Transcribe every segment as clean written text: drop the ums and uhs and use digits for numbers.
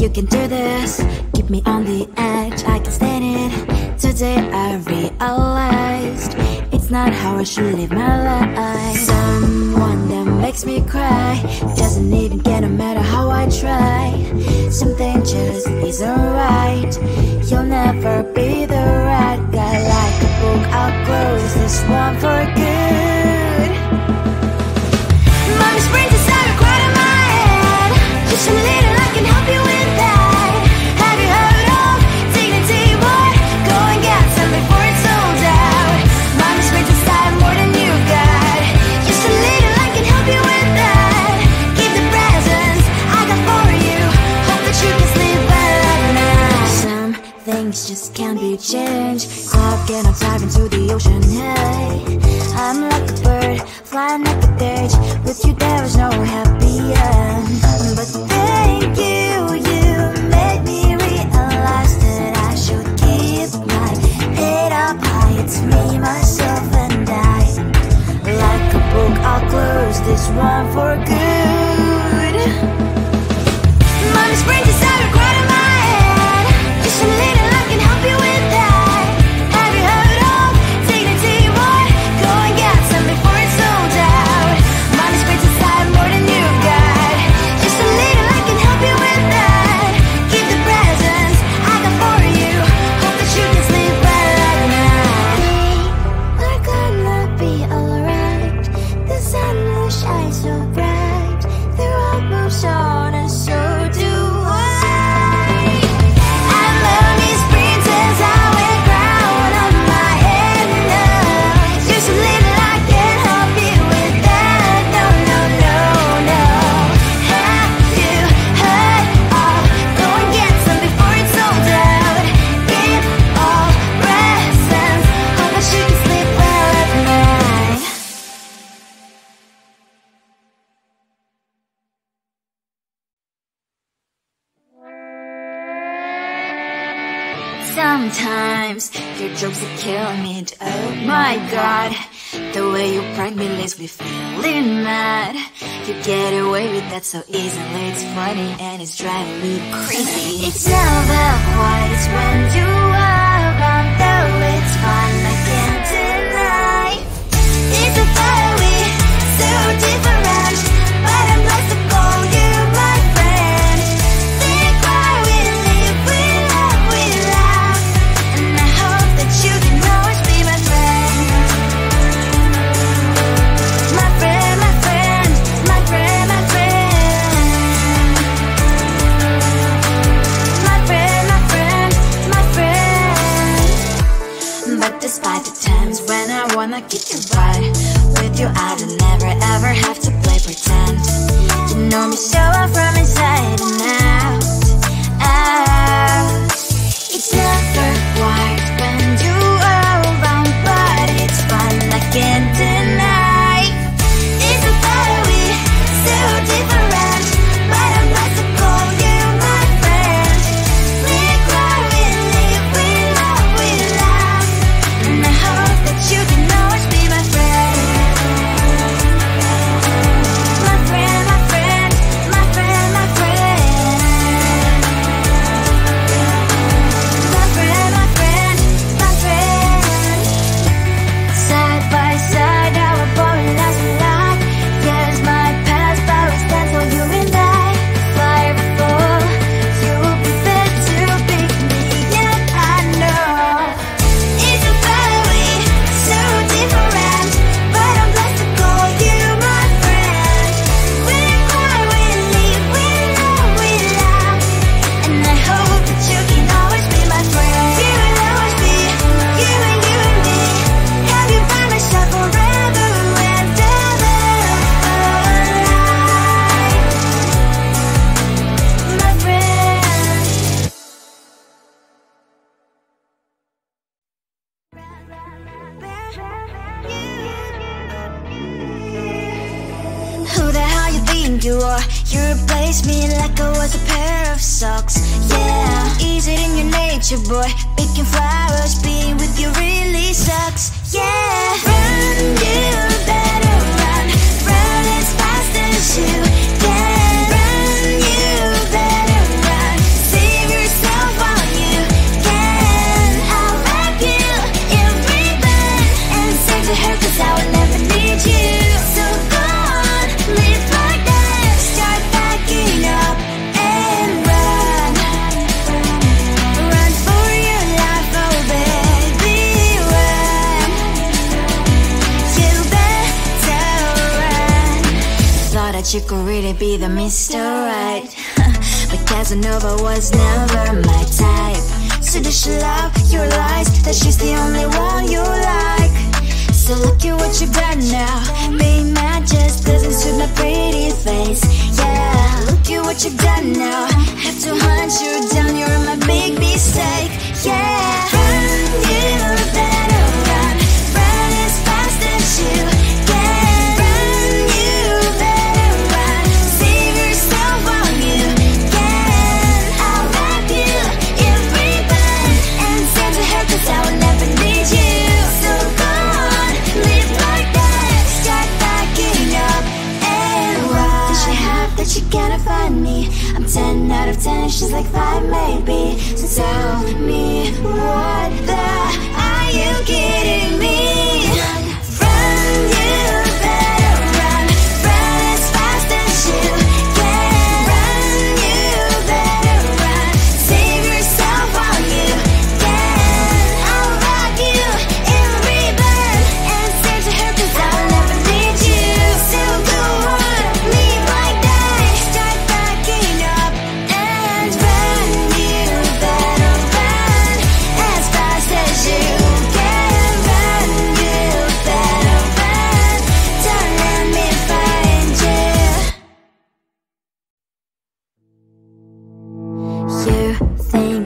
you can do this. Keep me on the edge, I can stand it. Today I realized it's not how I should live my life. Someone that makes me cry doesn't even get no matter how I try. Something just isn't right. You'll never be the right guy. Like a book, I'll close this one for good. Mommy's brains inside are quite in my head. Just a little, I can help you with that. Have you heard of dignity, boy? Go and get some before it's sold out. Mommy's brains inside more than you got. Just a little, I can help you with that. Keep the presents I got for you. Hope that you can sleep well at night. Some things just can't be changed. Cloud and I'm diving to the ocean, hey. I'm like a bird, flying like a cage. With you there was no happy end. But thank you, you made me realize that I should keep my head up high. It's me, myself and I. Like a book, I'll close this one for good. Mommy's brains inside are quite in my head. Just a little, I can help you with that. Have you heard of dignity, boy? Go and get some before it's sold out. Mommy's brains inside more than you got. Just a little, I can help you with that. Keep the presents I got for you. Hope that you can sleep well at night. We're gonna be alright. The sun will shine so bright. The road moves on and so do I. I love these princess, I wear crown on my head now. Just a little, I can help you with that. No, no, no, no. Have you heard of? Go and get some before it's sold out. Give all presents. Hope that you can sleep well at night. Sometimes your jokes that kill me. Oh my god, the way you prank me leaves me feeling mad. You get away with that so easily. It's funny and it's driving me crazy. It's never quite when you are around, though it's fun, I can't deny. It's a fire we so different, but I'm blessed to call you my friend. We cry, we live, we love, we laugh, and I hope that you can always be my friend. My friend, my friend, my friend, my friend. My friend, my friend, my friend. But despite the times when I wanna kick your butt, with you I don't never ever have to play pretend. You know me so well from inside and out, out. It's never quite when you are around, but it's fun, I can't deny. It's a fire we so different, but I'm blessed to call you my friend. We cry, we live, we love, we laugh, and I hope that you can always be my friend. My friend, my friend, my friend, my friend. My friend, my friend, my friend. Side by side, our body lies a lot. Yes, my past, but we stand for you and I. Fly before you will be there to pick me, yeah, I know. It's a fire we so different, but I'm blessed to call you my friend. We cry, we live, we love, we laugh, and I hope that you can always be my friend. You will always be you and me. Have you by my side forever and ever alive, my friend. Who the hell you think you are? You replaced me like I was a pair of socks. Yeah, is it in your nature, boy? Picking flowers, being with you really sucks. Yeah, run, you better run. Run as fast as you can. Run, you better run. you could really be the Mr. Right. But Casanova was never my type. So does she love your lies, that she's the only one you like? So look at what you've done now. Being mad just doesn't suit my pretty face. Yeah, look at what you've done now. Have to hunt you down, you're my big mistake. Yeah, run, you better run. Run as fast as you can. Run, you better run. Save yourself while you can. I'll wrap you in ribbon and send to her, 'cause I will never need you. So go on, live like that. Start backing up and run. Does she have that she cannot find me? I'm 10 out of 10, she's like 5 maybe. So tell me, what the are you kidding me? Run, you better run. Run as fast as you can. Run, you better run. Save yourself while you can. I'll wrap you in ribbon and send to her, 'cause I'll never need you. So go on, leave like that. Start backing up and run. You better run as fast as you can. Run, you better run. Don't let me find you. You think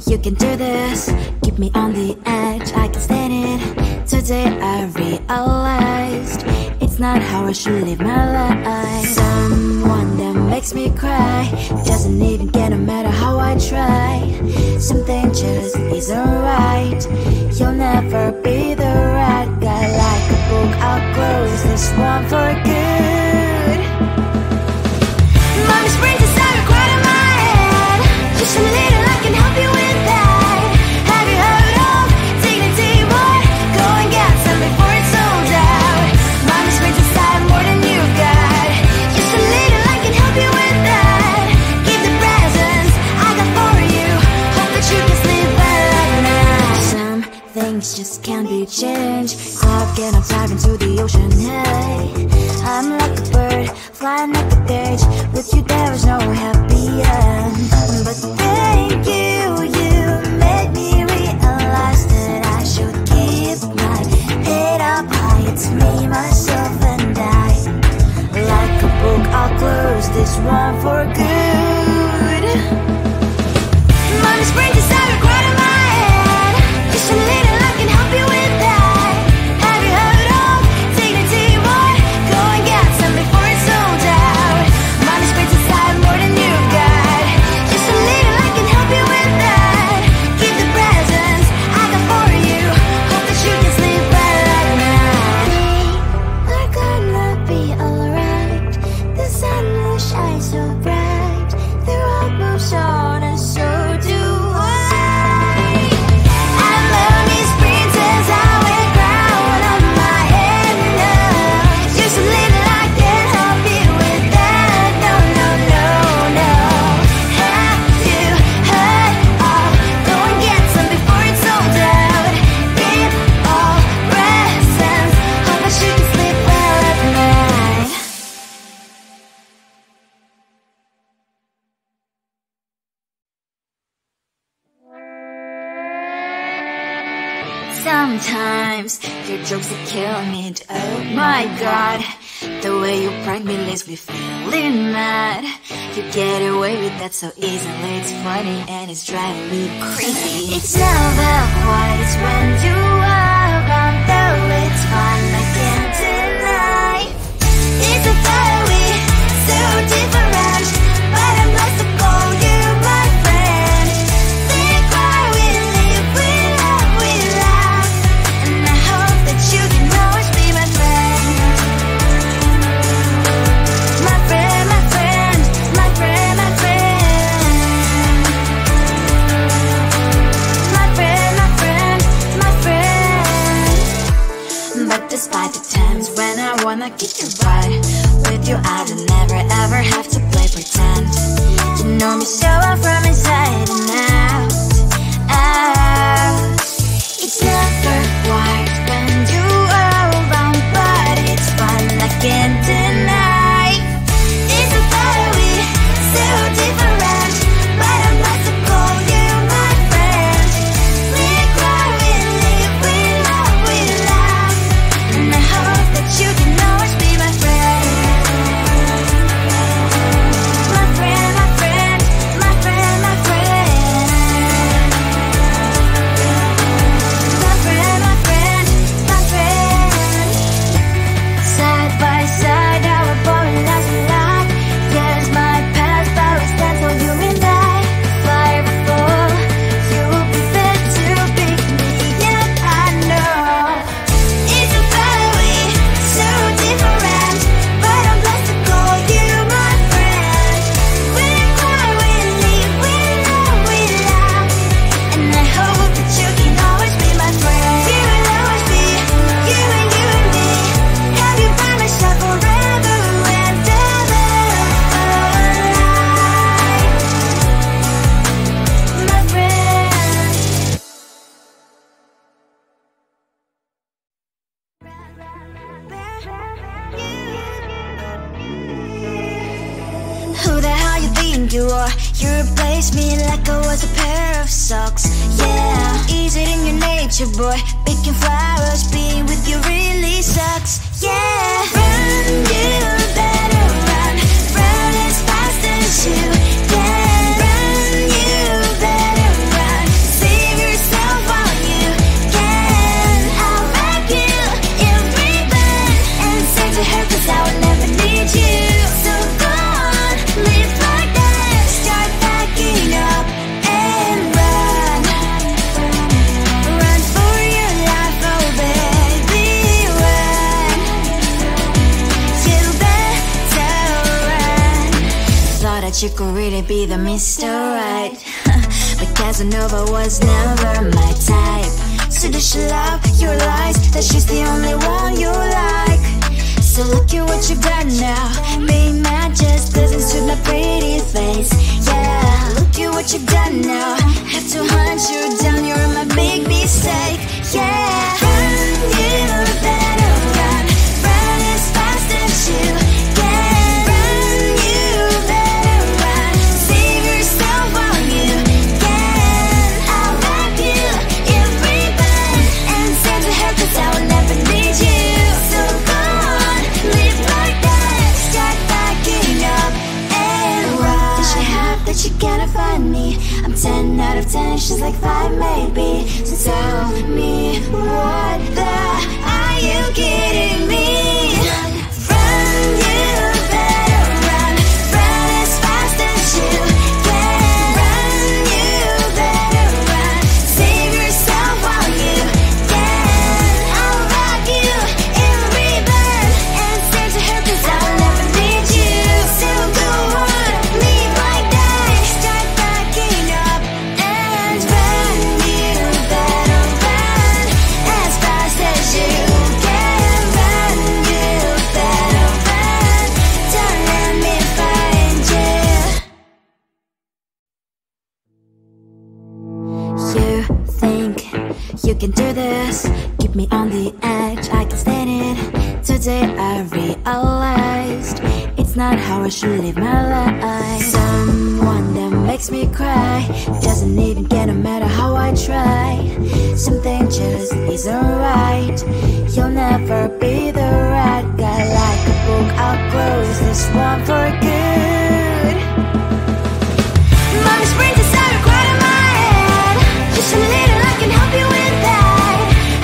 you can do this, keep me on the edge, I can stand it. Today I realized it's not how I should live my life. Someone that makes me cry doesn't even get, no matter how I try. Something just isn't right. You'll never be the right guy. Like a book, I'll close this one for good. Mommy's brains inside are quite in my head. Just a little, I can help you with that. Have you heard of dignity, boy? Go and get some before it's sold out. Mommy's brains inside more than you've got. Just a little, I can help you with that. Give the presents I got for you. Hope that you can sleep well at night. Some things just can't be changed. I'll get on dive into the ocean, hey. I'm like a bird, flying like a cage. With you there is no happy end. But thank you, you made me realize that I should keep my head up high. It's me, myself and I. Like a book, I'll close this one for good. Mommy's brains inside are quite in my head. Just a little, I can help you with that. Have you heard of dignity, boy? Go and get some before it's sold out. Mommy's brains inside more than you've got. Just a little, I can help you with that. Give the presents I got for you. Hope that you can sleep well at night. We're gonna be alright. The sun will shine so bright. The road moves on and so do I. I'm Lonely's princess, I wear crown on my head now. Just a little, I can help you with that. No, no, no, no. Have you heard of? Go and get some before it's sold out. Give all presents. Hope that you can sleep well at night. Sometimes your jokes that kill me. Oh my God, the way you prank me leaves me feeling mad. You get away with that so easily. It's funny and it's driving me crazy. It's never quiet, it's when you are around. Though it's fun, I can't deny. It's a very so different, but I'm blessed to call you my friend. Think why we live, we love, we laugh. And I hope that you can always be my friend. My friend, my friend, my friend, my friend. My friend, my friend, my friend. But despite the times when I wanna kick your butt, with you I don't never ever have to play pretend. You know me so well from inside and out, out. It's never quiet when you are around, but it's fun, I can't deny. you are. You replaced me like I was a pair of socks. Yeah, is it in your nature, boy? Picking flowers, being with you really sucks. Yeah, run, you better run. Run as fast as you can. Run, you better run. Save yourself while you can. I'll wrap you in ribbon and say to her, 'cause I will never need you. So go on, live like that. Start backing up and run. Run for your life, oh baby, run. You better run. Thought that you could really be the Mr. Right, but Casanova was never my type. So does she love your lies, that she's the only one you like? So look at what you got now. Being mad just doesn't suit my pretty face. Yeah, look at what you got now. Have to hunt you down, you're my big mistake. Yeah, run, you better run. Run as fast as you can. Run, you better run. Save yourself while you can. I'll wrap you in ribbon and send to her, 'cause I will never need you. So go on, live like that. Start backing up and run. Does she have that she cannot find me? I'm 10 out of 10, she's like 5 maybe. So tell me, what the are you kidding me? Run, you better run. Run as fast as you can. Run, you better run. Save yourself while you can. I'll wrap you in ribbon and send to her, 'cause I will never need you. So go on, live like that. Start backing up and run. You better run as fast as you can. Run, you better run. Don't let me find you. You think you can do this, keep me on the edge, I can stand it. Today I realized it's not how I should live my life. Someone that makes me cry doesn't even get no matter how I try. Something just isn't right. You'll never be the right guy. Like a book, I'll close this one for good. Mommy's brains inside quite in my head. Just a little, I can help you with that.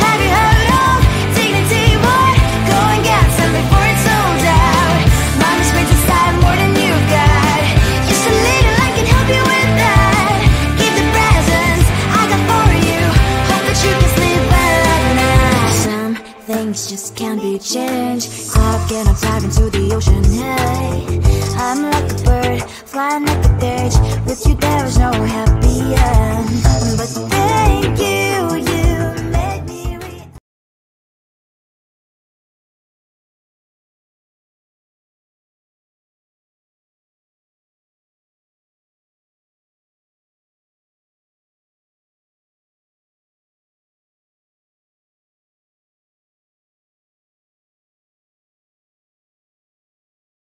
Have you heard of dignity, boy? Go and get some before it's sold out. Mommy's brains inside more than you got. Just a little, I can help you with that. Give the presents I got for you. Hope that you can sleep well at night. Some things just can't be changed. Clock and I'm diving to the ocean, hey. I'm like a bird, flying like a cage. With you there is no heaven.